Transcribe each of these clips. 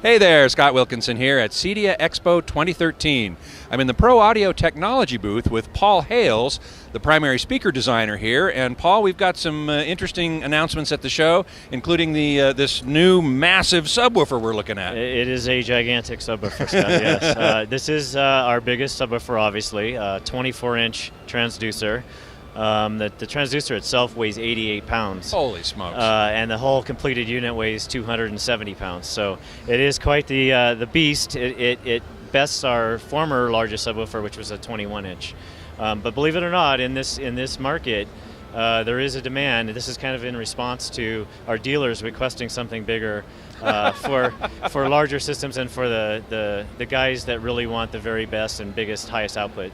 Hey there, Scott Wilkinson here at CEDIA Expo 2013. I'm in the Pro Audio Technology booth with Paul Hales, the primary speaker designer here. And Paul, we've got some interesting announcements at the show, including this new massive subwoofer we're looking at. It is a gigantic subwoofer, Scott, yes. This is our biggest subwoofer, obviously, 24-inch transducer. The transducer itself weighs 88 pounds. Holy smokes. And the whole completed unit weighs 270 pounds. So it is quite the beast. It bests our former largest subwoofer, which was a 21-inch. But believe it or not, in this market, there is a demand. This is kind of in response to our dealers requesting something bigger for larger systems and for the guys that really want the very best and biggest, highest output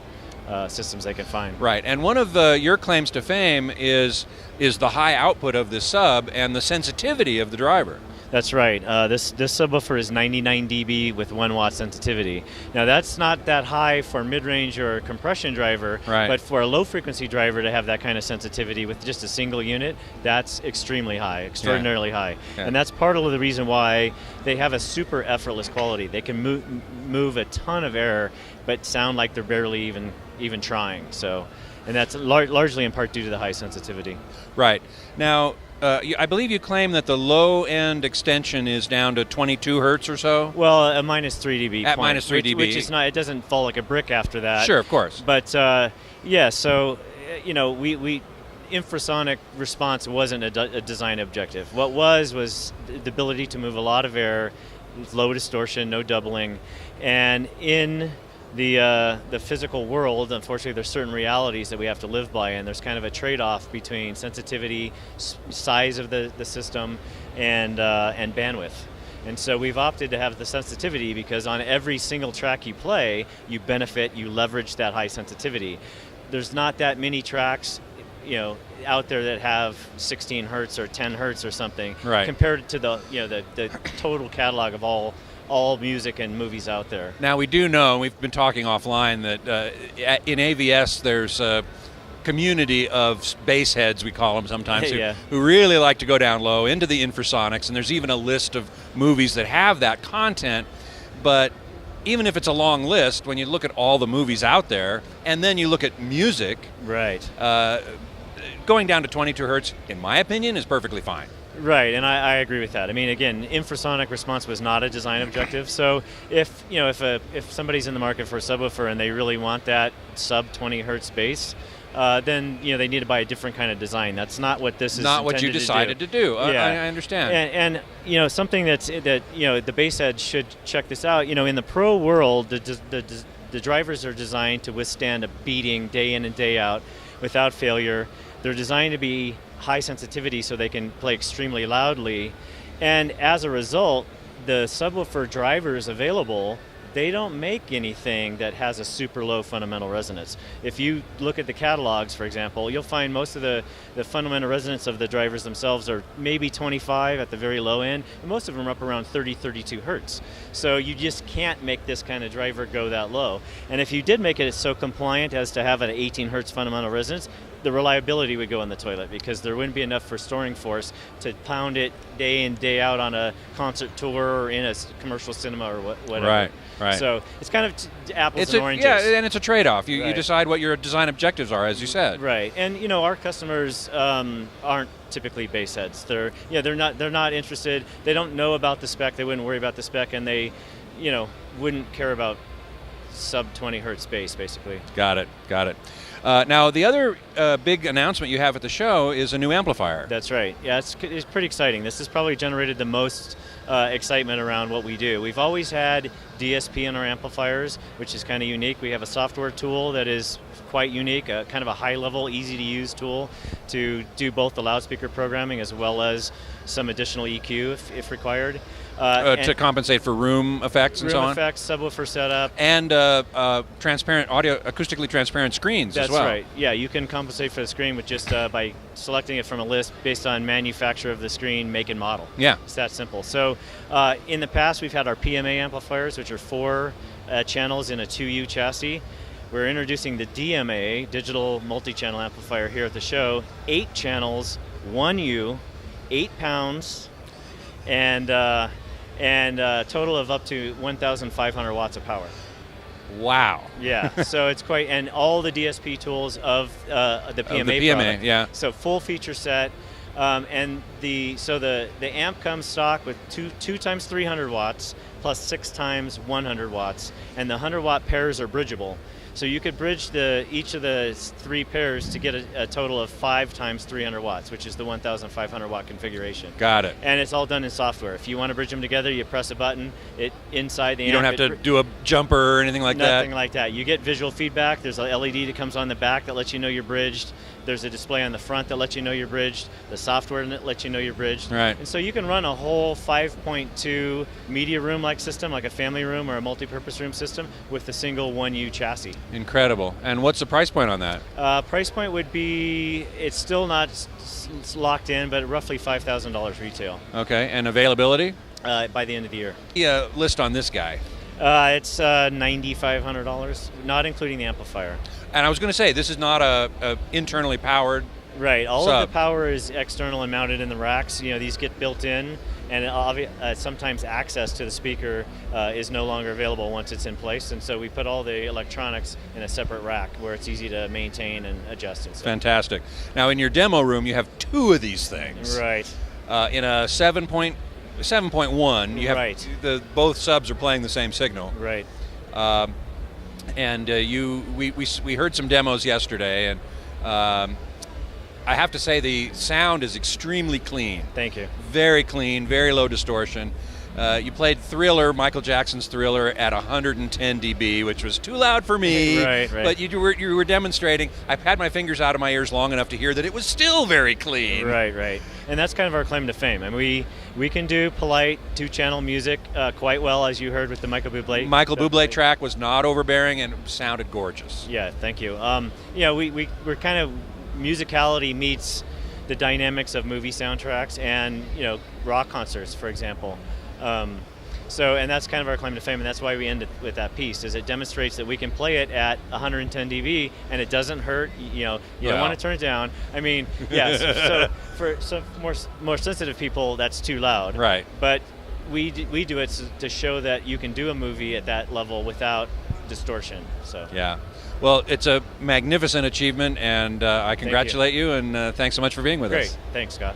systems they can find. Right, and one of your claims to fame is the high output of this sub and the sensitivity of the driver. That's right. This subwoofer is 99 dB with 1 watt sensitivity. Now that's not that high for mid-range or compression driver, right. But for a low-frequency driver to have that kind of sensitivity with just a single unit, that's extremely high, extraordinarily high. Yeah. And that's part of the reason why they have a super effortless quality. They can move a ton of air, but sound like they're barely even trying. So, and that's largely in part due to the high sensitivity. Right. Now, I believe you claim that the low-end extension is down to 22 hertz or so? Well, a minus 3 dB. At minus 3 dB. Which is not, it doesn't fall like a brick after that. Sure, of course. But, yeah, so, we infrasonic response wasn't a design objective. What was the ability to move a lot of air, low distortion, no doubling, and in the physical world, unfortunately, there's certain realities that we have to live by, and there's kind of a trade-off between sensitivity, size of the system, and bandwidth. And so we've opted to have the sensitivity because on every single track you play, you benefit, you leverage that high sensitivity. There's not that many tracks, out there that have 16 hertz or 10 hertz or something, right, compared to the total catalog of all music and movies out there. Now we do know, and we've been talking offline, that in AVS there's a community of bass heads, we call them sometimes, yeah, who really like to go down low into the infrasonics, and there's even a list of movies that have that content. But even if it's a long list, when you look at all the movies out there, and then you look at music, right, going down to 22 hertz, in my opinion, is perfectly fine. Right, and I agree with that. I mean, again, infrasonic response was not a design objective. So if somebody's in the market for a subwoofer and they really want that sub 20 hertz bass, then they need to buy a different kind of design. That's not what this is. Not what you decided to do. Yeah. I understand. And something that the bass head should check this out. In the pro world, the drivers are designed to withstand a beating day in and day out without failure. They're designed to be high sensitivity so they can play extremely loudly, and as a result, the subwoofer drivers available, they don't make anything that has a super low fundamental resonance. If you look at the catalogs, for example, you'll find most of the fundamental resonance of the drivers themselves are maybe 25 at the very low end, and most of them are up around 30, 32 hertz. So you just can't make this kind of driver go that low. And if you did make it so compliant as to have an 18 hertz fundamental resonance, the reliability would go in the toilet because there wouldn't be enough restoring force to pound it day in, day out on a concert tour or in a commercial cinema or whatever. Right. So it's kind of apples and oranges. Yeah, and it's a trade-off. You Right. decide what your design objectives are, as you said. Right, and our customers aren't typically bass heads. They're not interested. They don't know about the spec. They wouldn't worry about the spec, and they, wouldn't care about sub 20 hertz bass, basically. Got it. Now, the other big announcement you have at the show is a new amplifier. That's right. Yeah, it's pretty exciting. This has probably generated the most excitement around what we do. We've always had DSP in our amplifiers, which is kind of unique. We have a software tool that is quite unique, kind of a high-level, easy-to-use tool to do both the loudspeaker programming as well as some additional EQ if required. To compensate for room effects and so on? Room effects, subwoofer setup. And transparent audio, acoustically transparent screens as well. That's right. Yeah, you can compensate for the screen with just by selecting it from a list based on manufacturer of the screen, make and model. Yeah. It's that simple. So in the past, we've had our PMA amplifiers, which are 4 channels in a 2U chassis. We're introducing the DMA, digital multi-channel amplifier, here at the show. 8 channels, 1U, 8 pounds, and and a total of up to 1,500 watts of power. Wow. Yeah, so it's quite, and all the DSP tools of the PMA, product. Yeah. So full feature set, and the amp comes stock with two times 300 watts plus 6 times 100 watts, and the 100-watt pairs are bridgeable. So you could bridge each of the 3 pairs to get a total of 5 times 300 watts, which is the 1,500 watt configuration. Got it. And it's all done in software. If you want to bridge them together, you press a button. Inside the amp. You don't have to do a jumper or anything like that? Nothing like that. You get visual feedback. There's a LED that comes on the back that lets you know you're bridged. There's a display on the front that lets you know you're bridged. The software that lets you know you're bridged. Right. And so you can run a whole 5.2 media room-like system, like a family room or a multi-purpose room system, with a single 1U chassis. Incredible. And what's the price point on that? Price point would be, it's still not locked in, but roughly $5,000 retail. Okay. And availability? By the end of the year. Yeah, list on this guy. It's $9,500, not including the amplifier. And I was going to say, this is not a internally powered Right. All sub. of the power is external and mounted in the racks. These get built in, and sometimes access to the speaker is no longer available once it's in place. And so we put all the electronics in a separate rack where it's easy to maintain and adjust and stuff. Fantastic. Now, in your demo room, you have 2 of these things. Right. In a 7.1, you have Right. both subs are playing the same signal. Right. And we heard some demos yesterday, and I have to say the sound is extremely clean. Thank you. Very clean, very low distortion. You played Thriller, Michael Jackson's Thriller, at 110 dB, which was too loud for me. Right. But you were demonstrating. I've had my fingers out of my ears long enough to hear that it was still very clean. Right. And that's kind of our claim to fame. I mean, we can do polite 2-channel music quite well, as you heard with the Michael Bublé. Michael Bublé track was not overbearing and sounded gorgeous. Yeah, thank you. We're kind of, musicality meets the dynamics of movie soundtracks and rock concerts, for example. And that's kind of our claim to fame, and that's why we ended with that piece, is it demonstrates that we can play it at 110 dB and it doesn't hurt. You don't want to turn it down. I mean, yes. So for some more sensitive people, that's too loud. Right. But we do it to show that you can do a movie at that level without distortion. So yeah. Well, it's a magnificent achievement, and I congratulate you, and thanks so much for being with us. Great. Thanks, Scott.